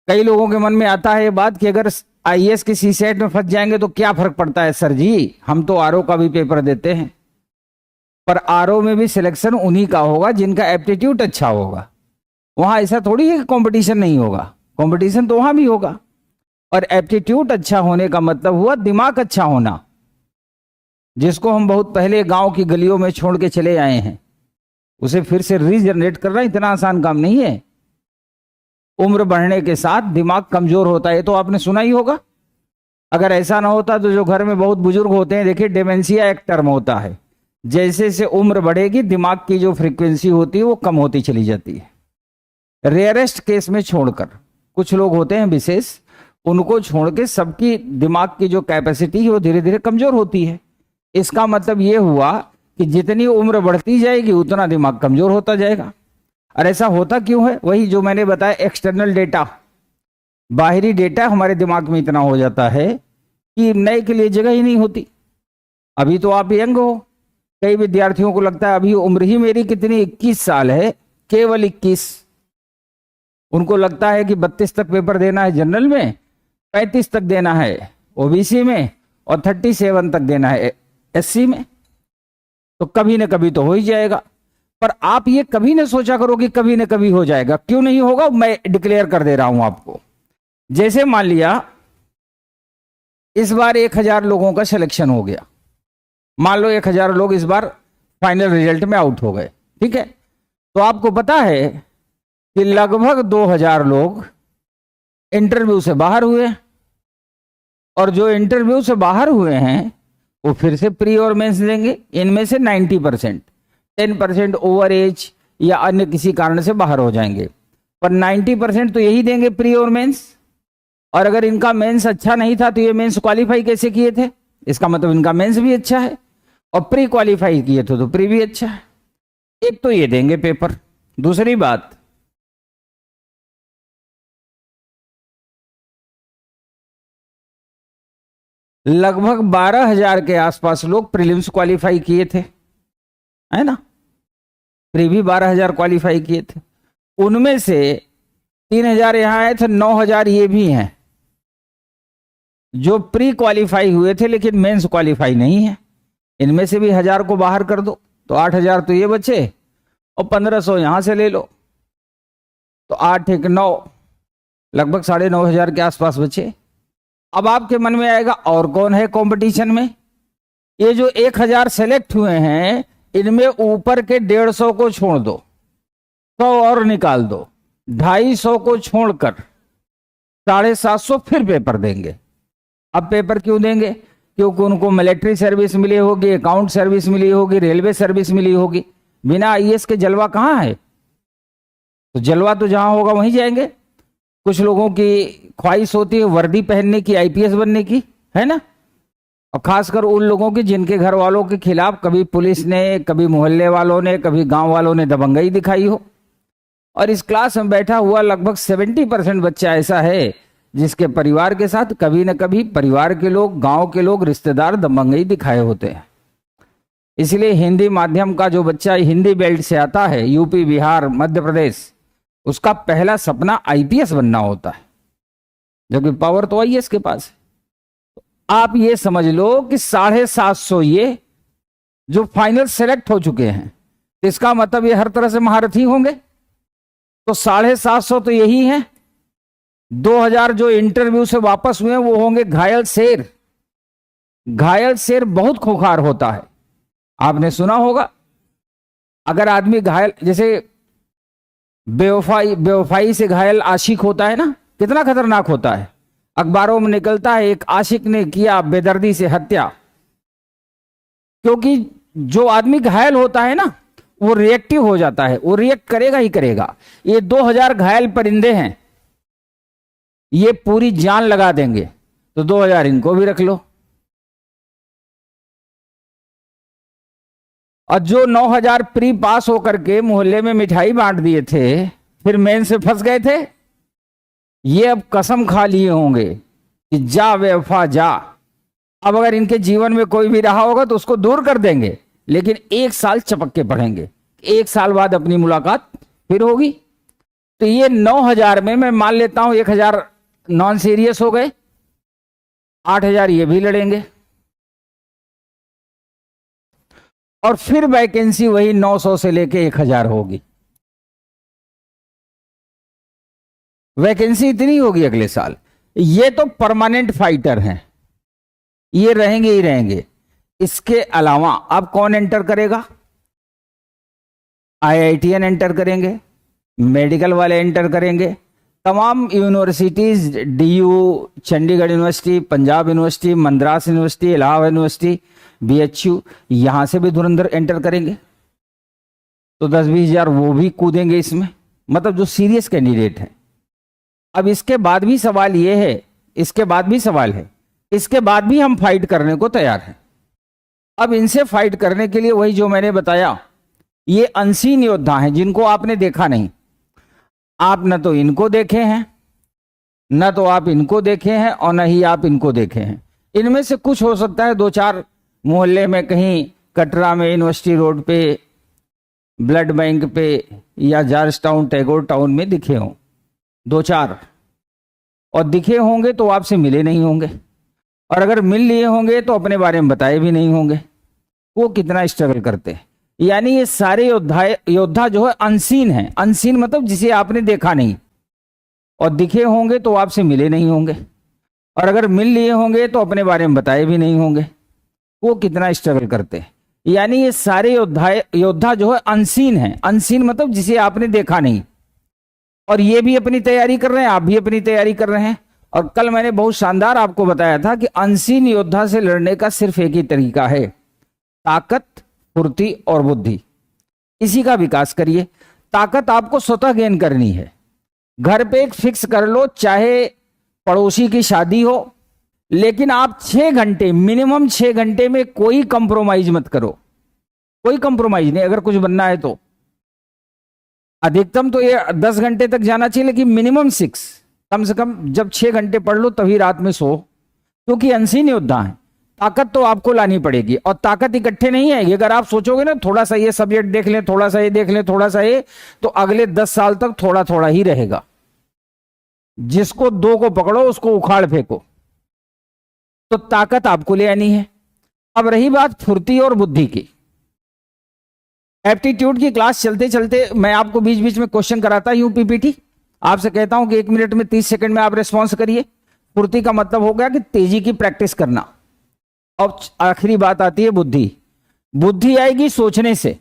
कई लोगों के मन में आता है ये बात कि अगर आईएएस के सीसेट में फंस जाएंगे तो क्या फर्क पड़ता है सर जी, हम तो आरओ का भी पेपर देते हैं। पर आरओ में भी सिलेक्शन उन्हीं का होगा जिनका एप्टीट्यूड अच्छा होगा। वहां ऐसा थोड़ी है कि कंपटीशन नहीं होगा, कंपटीशन तो वहां भी होगा। और एप्टीट्यूड अच्छा होने का मतलब हुआ दिमाग अच्छा होना, जिसको हम बहुत पहले गांव की गलियों में छोड़ के चले आए हैं, उसे फिर से रीजनरेट करना इतना आसान काम नहीं है। उम्र बढ़ने के साथ दिमाग कमजोर होता है, तो आपने सुना ही होगा। अगर ऐसा ना होता तो जो घर में बहुत बुजुर्ग होते हैं, देखिए डेमेंशिया एक टर्म होता है, जैसे जैसे उम्र बढ़ेगी दिमाग की जो फ्रीक्वेंसी होती है वो कम होती चली जाती है। रेयरेस्ट केस में छोड़कर कुछ लोग होते हैं विशेष, उनको छोड़ के सबकी दिमाग की जो कैपेसिटी है वो धीरे धीरे कमजोर होती है। इसका मतलब ये हुआ कि जितनी उम्र बढ़ती जाएगी उतना दिमाग कमजोर होता जाएगा। और ऐसा होता क्यों है? वही जो मैंने बताया, एक्सटर्नल डेटा, बाहरी डेटा हमारे दिमाग में इतना हो जाता है कि नए के लिए जगह ही नहीं होती। अभी तो आप यंग हो, कई विद्यार्थियों को लगता है अभी उम्र ही मेरी कितनी 21 साल है, केवल 21। उनको लगता है कि 32 तक पेपर देना है जनरल में, 35 तक देना है ओबीसी में, और 37 तक देना है एससी में। तो कभी न कभी तो हो ही जाएगा। पर आप ये कभी न सोचा करो कि कभी न कभी हो जाएगा। क्यों नहीं होगा? मैं डिक्लेयर कर दे रहा हूं आपको। जैसे मान लिया इस बार 1000 लोगों का सिलेक्शन हो गया, मान लो 1000 लोग इस बार फाइनल रिजल्ट में आउट हो गए, ठीक है। तो आपको पता है कि लगभग 2000 लोग इंटरव्यू से बाहर हुए, और जो इंटरव्यू से बाहर हुए हैं वो फिर से प्री और मेंस देंगे। इनमें से 90%, 10% ओवर एज या अन्य किसी कारण से बाहर हो जाएंगे, पर 90% तो यही देंगे प्री और मेंस। और अगर इनका मेंस अच्छा नहीं था तो ये मेंस क्वालिफाई कैसे किए थे? इसका मतलब इनका मेंस भी अच्छा है, और प्री क्वालिफाई किए थे तो प्री भी अच्छा है। एक तो ये देंगे पेपर। दूसरी बात, लगभग 12,000 के आसपास लोग प्रीलिम्स क्वालिफाई किए थे, है ना। प्री भी 12,000 क्वालिफाई किए थे। उनमें से 3,000 यहां आए थे, 9,000 ये भी हैं जो प्री क्वालिफाई हुए थे लेकिन मेंस क्वालिफाई नहीं है। इनमें से भी 1000 को बाहर कर दो तो 8,000 तो ये बचे, और 1500 यहां से ले लो तो 8 एक 9, लगभग 9,500 के आसपास बचे। अब आपके मन में आएगा और कौन है कंपटीशन में? ये जो 1000 सेलेक्ट हुए हैं इनमें ऊपर के 150 को छोड़ दो, 100 और निकाल दो, 250 को छोड़कर 750 फिर पेपर देंगे। अब पेपर क्यों देंगे? क्योंकि उनको मिलिट्री सर्विस मिली होगी, अकाउंट सर्विस मिली होगी, रेलवे सर्विस मिली होगी। बिना आईएएस के जलवा कहां है? तो जलवा तो जहां होगा वहीं जाएंगे। कुछ लोगों की ख्वाहिश होती है वर्दी पहनने की, आईपीएस बनने की, है ना। और खासकर उन लोगों की जिनके घर वालों के खिलाफ कभी पुलिस ने, कभी मोहल्ले वालों ने, कभी गांव वालों ने दबंगई दिखाई हो। और इस क्लास में बैठा हुआ लगभग 70% बच्चा ऐसा है जिसके परिवार के साथ कभी न कभी परिवार के लोग, गांव के लोग, रिश्तेदार दबंगई दिखाए होते हैं। इसलिए हिंदी माध्यम का जो बच्चा हिंदी बेल्ट से आता है, यूपी, बिहार, मध्य प्रदेश, उसका पहला सपना आईपीएस बनना होता है, जबकि पावर तो आईएएस के पास है। आप ये समझ लो कि 750 ये जो फाइनल सेलेक्ट हो चुके हैं, इसका मतलब ये हर तरह से महारथी होंगे। तो 750 तो यही हैं। 2000 जो इंटरव्यू से वापस हुए वो होंगे घायल शेर। घायल शेर बहुत खूंखार होता है, आपने सुना होगा। अगर आदमी घायल, जैसे बेवफाई से घायल आशिक होता है ना, कितना खतरनाक होता है। अखबारों में निकलता है एक आशिक ने किया बेदर्दी से हत्या। क्योंकि जो आदमी घायल होता है ना वो रिएक्टिव हो जाता है, वो रिएक्ट करेगा ही करेगा। ये 2000 घायल परिंदे हैं, ये पूरी जान लगा देंगे, तो 2000 इनको भी रख लो। और जो 9000 प्री पास होकर के मोहल्ले में मिठाई बांट दिए थे, फिर मेन से फंस गए थे, ये अब कसम खा लिए होंगे कि जा बेवफा जा। अब अगर इनके जीवन में कोई भी रहा होगा तो उसको दूर कर देंगे, लेकिन 1 साल चपक के पढ़ेंगे, 1 साल बाद अपनी मुलाकात फिर होगी। तो ये 9,000 में मैं मान लेता हूं 1,000 नॉन सीरियस हो गए, 8,000 ये भी लड़ेंगे, और फिर वैकेंसी वही 900 से लेके 1,000 होगी। वैकेंसी इतनी होगी अगले साल। ये तो परमानेंट फाइटर हैं, ये रहेंगे ही रहेंगे। इसके अलावा अब कौन एंटर करेगा? आईआईटीएन एंटर करेंगे, मेडिकल वाले एंटर करेंगे, तमाम universities, DU, Chandigarh university, Punjab university, Madras university, Allahabad university, BHU, यहां से भी धुरंधर एंटर करेंगे। तो 10-20 हजार वो भी कूदेंगे इसमें, मतलब जो सीरियस कैंडिडेट है। अब इसके बाद भी सवाल ये है, इसके बाद भी सवाल है, इसके बाद भी हम फाइट करने को तैयार हैं। अब इनसे फाइट करने के लिए वही जो मैंने बताया, ये अनसीन योद्धा हैं जिनको आपने देखा नहीं। आप न तो इनको देखे हैं, न तो आप इनको देखे हैं, और न ही आप इनको देखे हैं। इनमें से कुछ हो सकता है 2-4 मोहल्ले में कहीं कटरा में यूनिवर्सिटी रोड पे, ब्लड बैंक पे, या जॉर्ज टाउन, टैगोर टाउन में दिखे हों 2-4, और दिखे होंगे तो आपसे मिले नहीं होंगे, और अगर मिल लिए होंगे तो अपने बारे में बताए भी नहीं होंगे वो कितना स्ट्रगल करते हैं। यानी ये सारे योद्धा जो है अनसीन है। अनसीन मतलब जिसे आपने देखा नहीं, और दिखे होंगे तो आपसे मिले नहीं होंगे, और अगर मिल लिए होंगे तो अपने बारे में बताए भी नहीं होंगे वो कितना स्ट्रगल करते हैं। यानी ये सारे योद्धा जो है अनसीन है। अनसीन मतलब जिसे आपने देखा नहीं, और ये भी अपनी तैयारी कर रहे हैं, आप भी अपनी तैयारी कर रहे हैं। और कल मैंने बहुत शानदार आपको बताया था कि अनसीन योद्धा से लड़ने का सिर्फ एक ही तरीका है, ताकत, फुर्ती और बुद्धि। इसी का विकास करिए। ताकत आपको स्वतः गेन करनी है। घर पे एक फिक्स कर लो, चाहे पड़ोसी की शादी हो, लेकिन आप 6 घंटे, मिनिमम 6 घंटे में कोई कंप्रोमाइज मत करो। कोई कंप्रोमाइज नहीं। अगर कुछ बनना है तो अधिकतम तो ये 10 घंटे तक जाना चाहिए, लेकिन मिनिमम 6, कम से कम जब 6 घंटे पढ़ लो तभी रात में सो, क्योंकि अनसीन योद्धा है। ताकत तो आपको लानी पड़ेगी, और ताकत इकट्ठे नहीं आएगी। अगर आप सोचोगे ना थोड़ा सा ये सब्जेक्ट देख लें, थोड़ा सा ये देख लें, थोड़ा सा ये, तो अगले 10 साल तक थोड़ा थोड़ा ही रहेगा। जिसको 2 को पकड़ो उसको उखाड़ फेंको। तो ताकत आपको ले आनी है। अब रही बात फुर्ती और बुद्धि की। एप्टीट्यूड की क्लास चलते चलते मैं आपको बीच बीच में क्वेश्चन कराता हूं पीपीटी, आपसे कहता हूं कि 1 मिनट में 30 सेकंड में आप रिस्पॉन्स करिए। फुर्ती का मतलब हो गया कि तेजी की प्रैक्टिस करना। अब आखिरी बात आती है बुद्धि। बुद्धि आएगी सोचने से,